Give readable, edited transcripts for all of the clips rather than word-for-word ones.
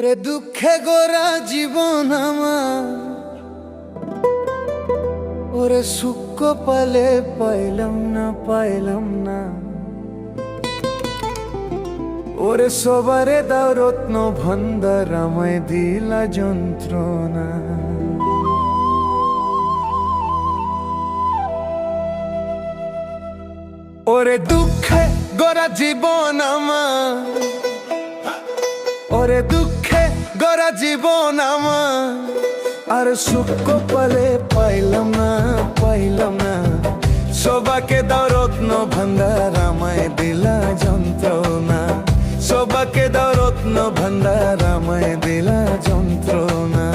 ওরে দুঃখে গোরা জীবন আমার, ওরে সুখ পালে পাইলাম না, ওরে সবারে দাও রত্ন ভান্ডার, আমায় দিলা যন্ত্রণা। ওরে দুঃখে গোরা জীবন আমার, ওরে দুঃখে গোরা জীবন আমার, আর সুখ পালে পাইলাম না, সবাকে দাও রত্ন ভান্ডার, আমায় দিলা যন্ত্রণা। সবাকে দাও রত্ন ভান্ডার, আমায় দিলা যন্ত্রণা।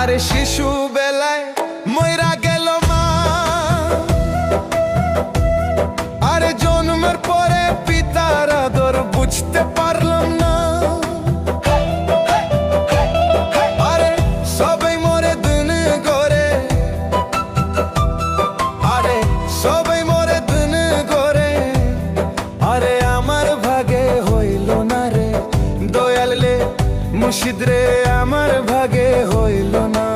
আরে শিশু বেলায় মইরা গেল মা, আরে জন্মের পরে পিতার আদর বুঝতে পারলাম না। আরে সবাই মরে দিন গড়ে, আরে সবাই মরে দিন গড়ে, আরে আমার ভাগে হইল না রে দয়াল রে মুর্শিদ রে, আমার ভাগে হইল না।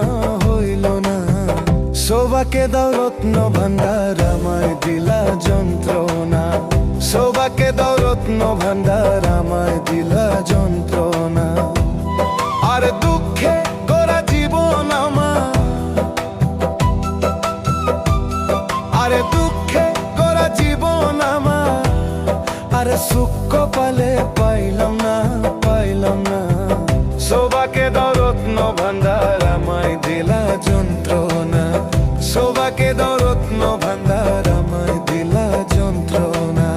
সবাকে দাও রত্ন ভান্ডার, আমায় দিলা যন্ত্রণা। সবাকে দাও রত্ন ভান্ডার, আমায় দিলা যন্ত্রণা। আর দুঃখে গোরা জীবন আমার, আরে দুঃখে গোরা জীবন আমার, আরে সুখ পালে পাইলাম না। সবাকে দাও রত্ন ভান্ডার, আমায় দিলা যন্ত্রণা। সবাকে দাও রত্ন ভান্ডার, আমায় দিলা যন্ত্রণা।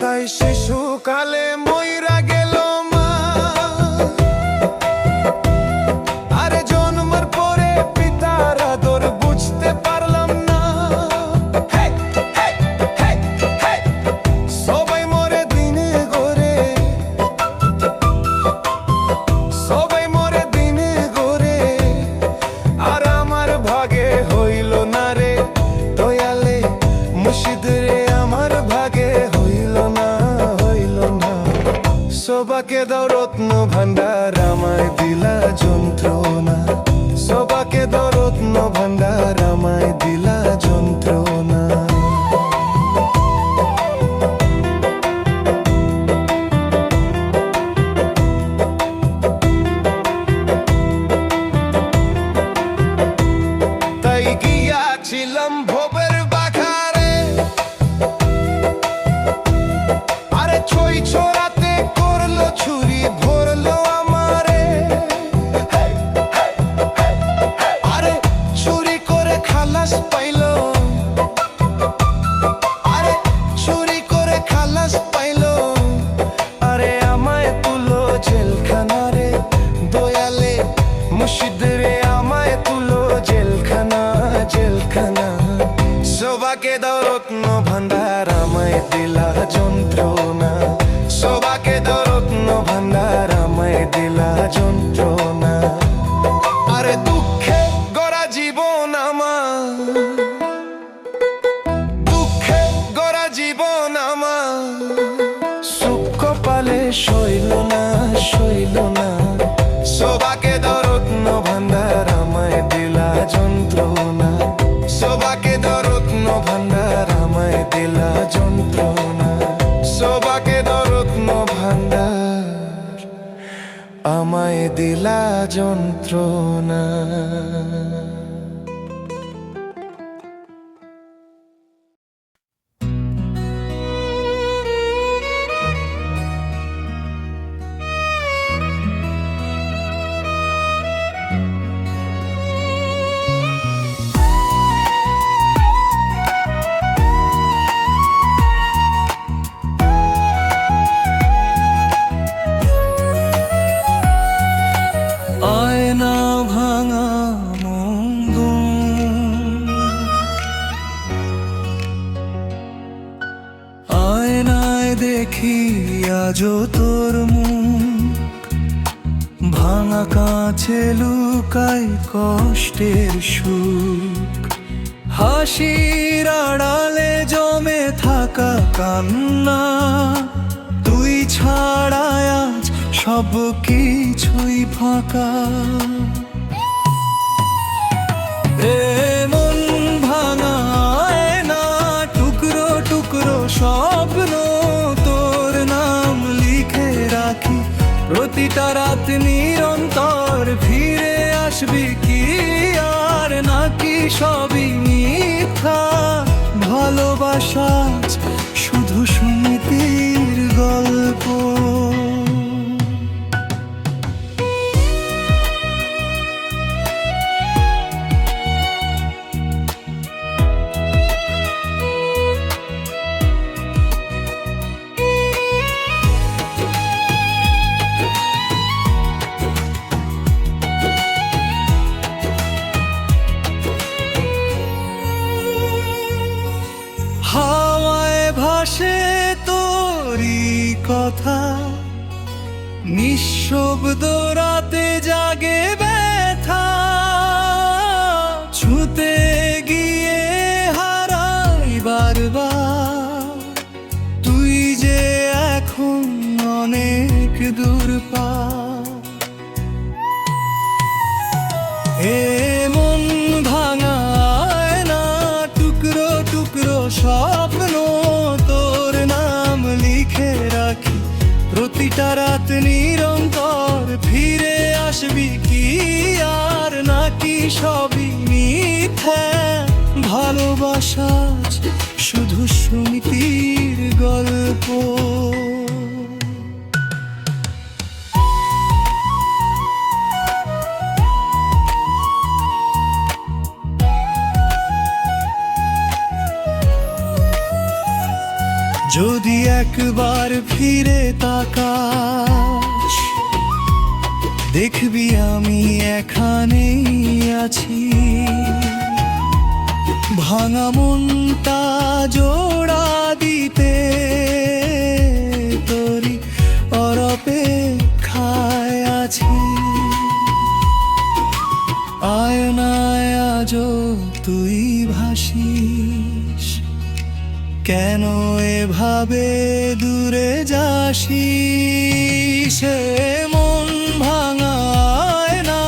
তাই শিশুকালে মইরা গেল মা, আরে জন্মের পরে পিতার আদর বুঝতে পারলাম না। সবাই মরে দিনে গড়ে, সবাই মরে দিনে গড়ে, আর আমার ভাগে হইল না রে দয়ালে মুর্শিদ রে, আমার ভাগে হইল না। সবাকে দাও রত্ন ভান্ডার, আমায় দিলা যন্ত্রণা। সবাকে দাও রত্ন ভান্ডার, আমায় দিলা যন্ত্রণা। তাই গিয়াছিলাম ভবের বাঘারে, আরে ছই ছোড়াতে করলো ছুরি ভরলো আমারে। আরে চুরি করে খালাস পাইলো, আরে চুরি করে খালাস পাইলো, আরে আমায় তুলো জেলখানা রে দয়ালে মুর্শিদ রে, আমায় তুলো জেলখানা। সবাকে দাও রত্ন ভান্ডার, আমায় দিলা যন্ত্রণা। সবাকে দাও রত্ন ভান্ডার, আমায় দিলা যন্ত্রণা। আরে দুঃখে গড়া জীবন আমার, দুঃখে গড়া জীবন আমার, সুখ পালে সইল না। সবাকে দাও রত্ন ভান্ডার, আমায় দিলা যন্ত্রণা। সবাকে দাও রত্ন ভান্ডার, আমায় দিলা যন্ত্রণা। সবাকে দাও রত্ন ভান্ডার, আমায় দিলা যন্ত্রণা। দেখি আজও তোর মুখ, ভাঙা কাঁচে লুকাই কষ্টের সুখ। হাসির আড়ালে জমে থাকা কান্না, তুই ছাড়া আজ সব কিছুই ফাঁকা। মন ভাঙা আয়না, টুকরো টুকরো স্বপ্ন, তোর নাম লিখে রাখি প্রতিটা রাত নিরন্তর। ফিরে আসবি কি আর নাকি সবই মিথ্যা? ভালোবাসা শুধু স্মৃতির গল্প। হাওয়ায় ভাসে তোরই কথা, নিঃশব্দ রাতে জাগে ব্যথা। ছুতে গিয়ে হারাই বারবার, তুই যে এখন অনেক দূর পা। মন ভাঙা আয়না, টুকরো টুকরো স্বপ্ন, তোর নাম লিখে রাখি প্রতিটা রাত নিরন্তর। ফিরে আসবি কি আর নাকি সবই মিথ্যা? ভালোবাসা শুধু স্মৃতির গল্প। যদি একবার ফিরে তাকাস, দেখবি আমি এখানেই আছি। ভাঙা মনটা জোড়া দিতে তোরই অপেক্ষায় আছি। আয়নায় আজও তুই ভাসিস, কেন এভাবে দূরে যাসিস? মন ভাঙা আয়না,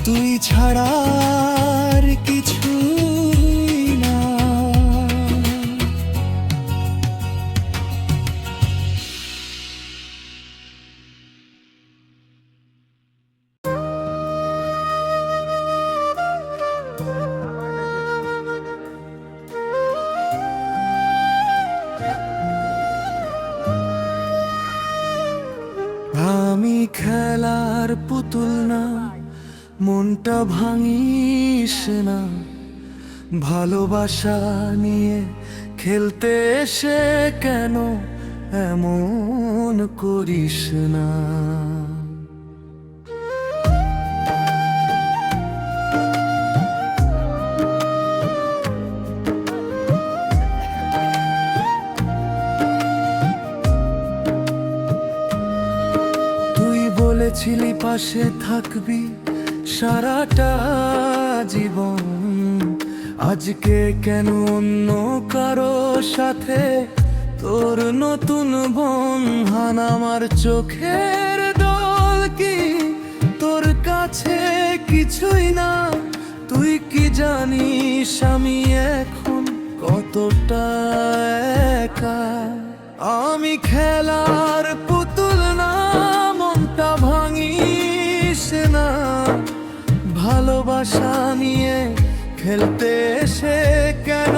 তুই ছাড়া আর কিছুই না। আমি খেলার পুতুল না, মনটা ভাঙিস না। ভালোবাসা নিয়ে খেলতে এসে কেন এমন করিস না? বলেছিলি পাশে থাকবি সারাটা জীবন, আজকে কেন অন্য কারো সাথে তোর নতুন বন্ধন? আমার চোখের দল কি তোর কাছে কিছুই না? তুই কি জানিস আমি এখন কতটা একা? আমি খেলার পুতুল না, মনটা ভাঙিস না। ভালোবাসা নিয়ে খেলতে এসে কেন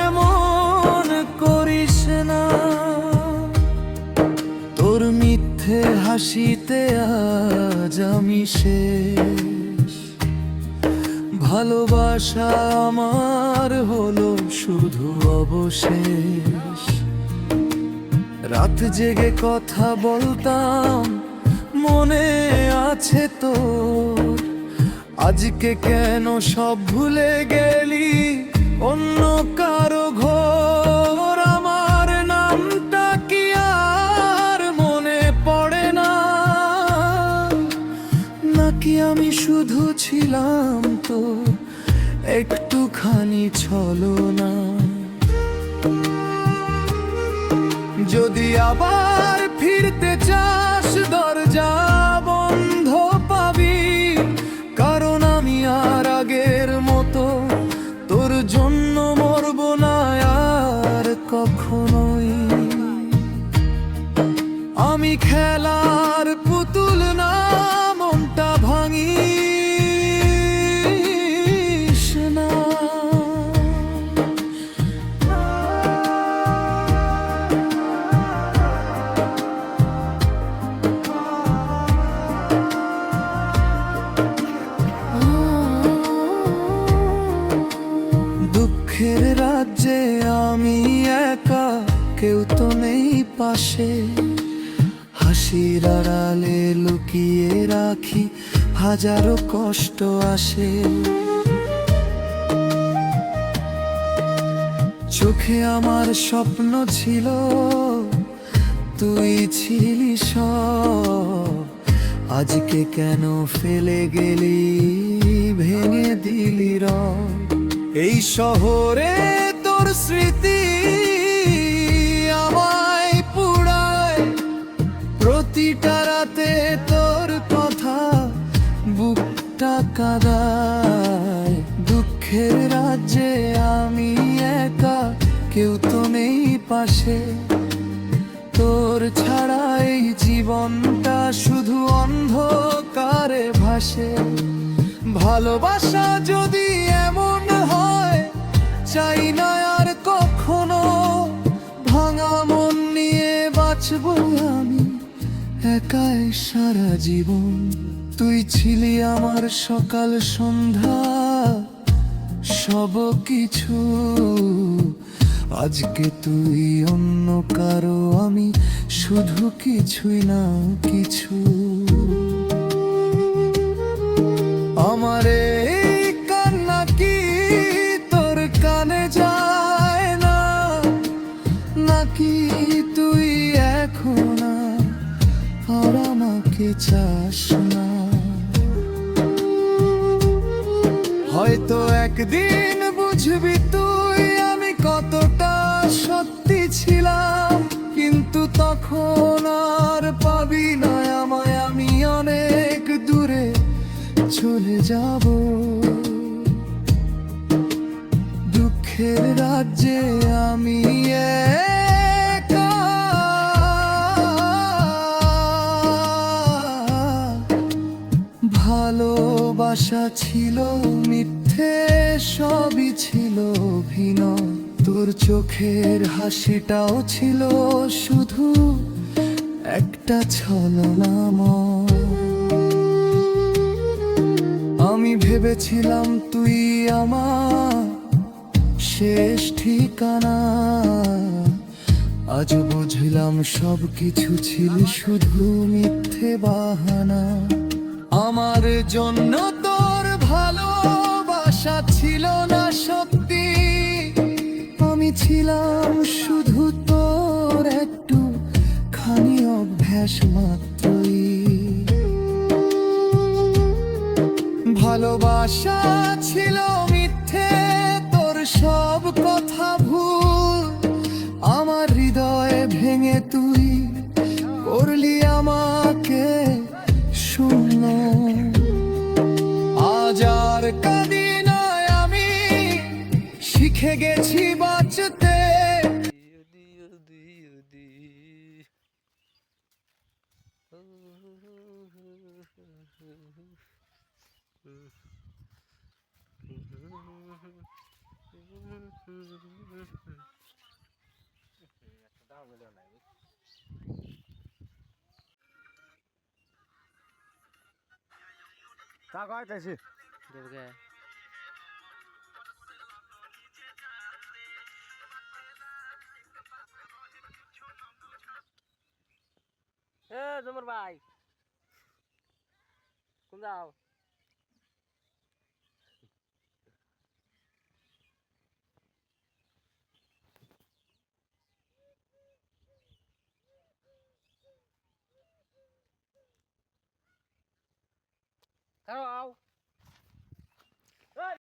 এমন করিস না? তোর মিথ্যে হাসিতে আজ আমি শেষ। ভালোবাসা আমার হলো শুধু অবশেষ। রাত জেগে কথা বলতাম, মনে আছে তোর? আজকে কেন সব ভুলে গেলি অন্য কারো ঘর? আমার নামটা কি আর মনে পড়ে না? নাকি আমি শুধু ছিলাম তো একটুখানি ছলনা? যদি আবার ফিরতে চাস দরজা বন্ধ পাবি, কারণ আমি আর আগের মতো তোর জন্য মরব না আর কখনোই। আমি খেলার পুতুল না, মনটা ভাঙিস না। দুঃখের রাজ্যে আমি একা, কেউ তো নেই পাশে। হাসির আড়ালে লুকিয়ে রাখি হাজারো কষ্ট আসে। চোখে আমার স্বপ্ন ছিল, তুই ছিলি সব। আজকে কেন ফেলে গেলি, ভেঙে দিলি রব? এই শহরে তোর স্মৃতি আমায় পুড়ায়, প্রতিটা রাতে তোর কথা বুকটা কাঁদায়। দুঃখের রাজ্যে আমি একা, কেউ তো নেই পাশে। তোর ছাড়া এই জীবনটা শুধু অন্ধকারে ভাসে। ভালোবাসা যদি এমন হয়, চাই না আর কখনো ভাঙা মন নিয়ে বাঁচবো আমি একাই সারা জীবন। তুই ছিলি আমার সকাল সন্ধ্যা সব কিছু, আজকে তুই অন্য কারো, আমি শুধু কিছুই না কিছু। আমার এই কান্না কি তোর কানে যায় না? নাকি তুই এখন আর আমাকে চাস না? হয়তো একদিন বুঝবি তুই আমি কতটা সত্যি ছিলাম, কিন্তু তখন আর পাবি না আমায়। আমি অনেক দূরে চলে যাব, দুঃখের রাজ্যে আমি একা। ভালোবাসা ছিল মিথ্যে, সবই ছিল অভিনয়। তোর চোখের হাসিটাও ছিল শুধু একটা ছলনাময়। আমি ভেবেছিলাম তুই আমার শেষ ঠিকানা, আজ বুঝলাম সব কিছু ছিল শুধু মিথ্যে বাহানা। আমার জন্য তোর ভালোবাসা ছিল না সত্যি, আমি ছিলাম শুধু তোর একটু খানি অভ্যাস মাত্রই। ভালোবাসা ছিল মিথ্যে, তোর সব কথা ভুল। আমার হৃদয় ভেঙে তুই করলি আমাকে শূন্য। আজ আর কাঁদি না আমি, শিখে গেছি বাঁচতে। টাকা আইতাছি দেবগে এ জমর ভাই কোন যাও খারাপ